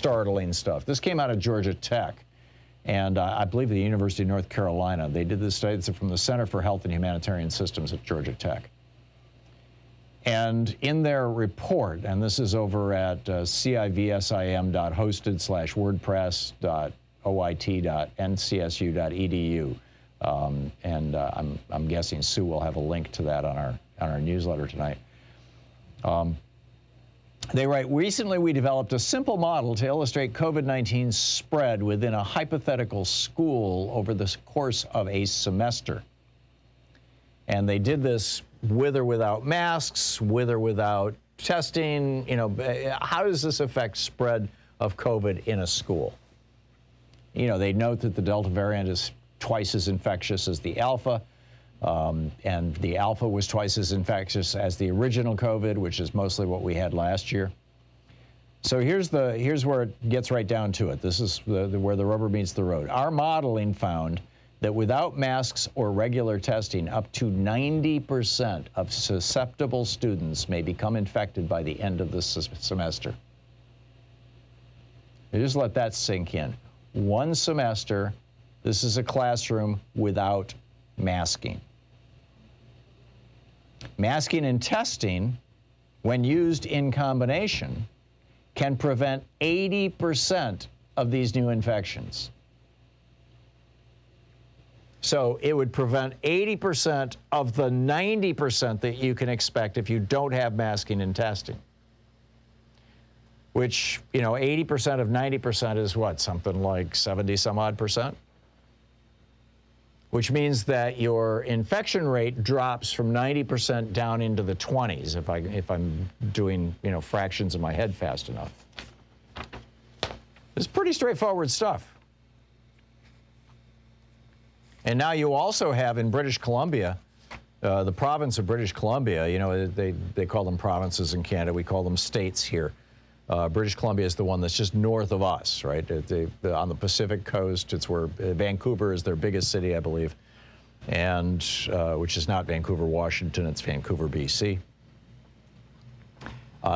startling stuff. This came out of Georgia Tech, and I believe the University of North Carolina. They did this study. It's from the Center for Health and Humanitarian Systems at Georgia Tech. And in their report, and this is over at civsim.hosted/wordpress.oit.ncsu.edu, and I'm guessing Sue will have a link to that on our newsletter tonight. They write, recently we developed a simple model to illustrate COVID-19 spread within a hypothetical school over the course of a semester. And they did this with or without masks, with or without testing. You know, how does this affect spread of COVID in a school? You know, they note that the Delta variant is twice as infectious as the Alpha, and the Alpha was twice as infectious as the original COVID, which is mostly what we had last year. So here's where it gets right down to it. This is where the rubber meets the road. Our modeling found that without masks or regular testing, up to 90% of susceptible students may become infected by the end of the semester. You just let that sink in. One semester, this is a classroom without masking. Masking and testing, when used in combination, can prevent 80% of these new infections. So it would prevent 80% of the 90% that you can expect if you don't have masking and testing. Which, you know, 80% of 90% is what? Something like 70 some odd percent? Which means that your infection rate drops from 90% down into the 20s if I'm doing, you know, fractions in my head fast enough. It's pretty straightforward stuff. And now you also have in British Columbia, the province of British Columbia, you know, they call them provinces in Canada, we call them states here. British Columbia is the one that's just north of us, right? On the Pacific coast, it's where Vancouver is their biggest city, I believe, and which is not Vancouver, Washington, it's Vancouver, BC.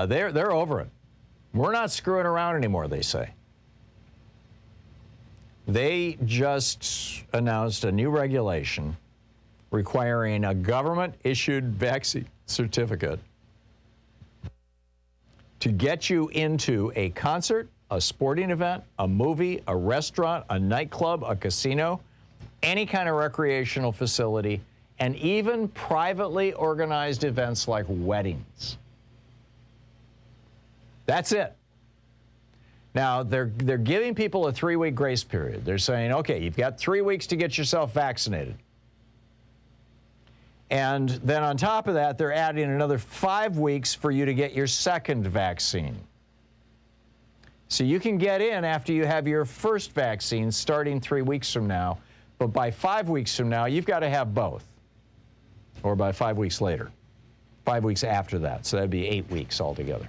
They're over it. We're not screwing around anymore, they say. They just announced a new regulation requiring a government-issued vaccine certificate to get you into a concert, a sporting event, a movie, a restaurant, a nightclub, a casino, any kind of recreational facility, and even privately organized events like weddings. That's it. Now, they're giving people a 3-week grace period. They're saying, okay, you've got 3 weeks to get yourself vaccinated. And then on top of that, they're adding another 5 weeks for you to get your second vaccine. So you can get in after you have your first vaccine starting 3 weeks from now, but by 5 weeks from now, you've got to have both. Or by 5 weeks later, 5 weeks after that. So that'd be 8 weeks altogether.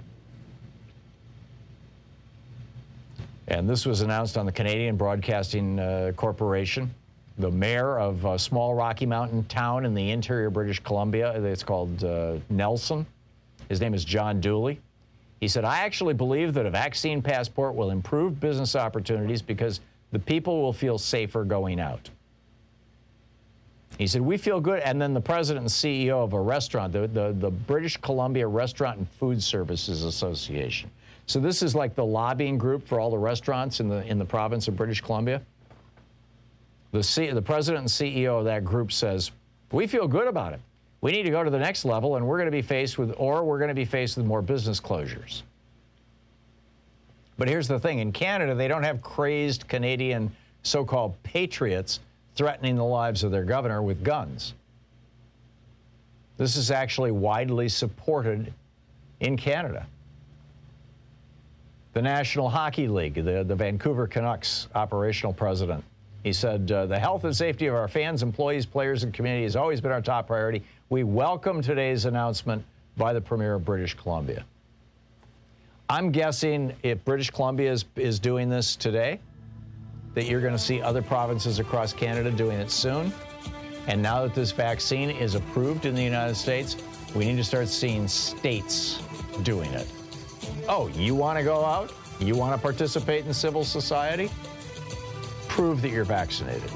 And this was announced on the Canadian Broadcasting Corporation. The mayor of a small Rocky Mountain town in the interior British Columbia, it's called Nelson. His name is John Dooley. He said, I actually believe that a vaccine passport will improve business opportunities because the people will feel safer going out. He said, we feel good. And then the president and CEO of a restaurant, the British Columbia Restaurant and Food Services Association. So this is like the lobbying group for all the restaurants in the province of British Columbia. The president and CEO of that group says, we feel good about it. We need to go to the next level, and we're going to be faced with more business closures. But here's the thing. In Canada, they don't have crazed Canadian so-called patriots threatening the lives of their governor with guns. This is actually widely supported in Canada. The National Hockey League, the Vancouver Canucks operational president, he said, the health and safety of our fans, employees, players, and community has always been our top priority. We welcome today's announcement by the Premier of British Columbia. I'm guessing if British Columbia is doing this today, that you're going to see other provinces across Canada doing it soon. And now that this vaccine is approved in the United States, we need to start seeing states doing it. Oh, you want to go out? You want to participate in civil society? Prove that you're vaccinated.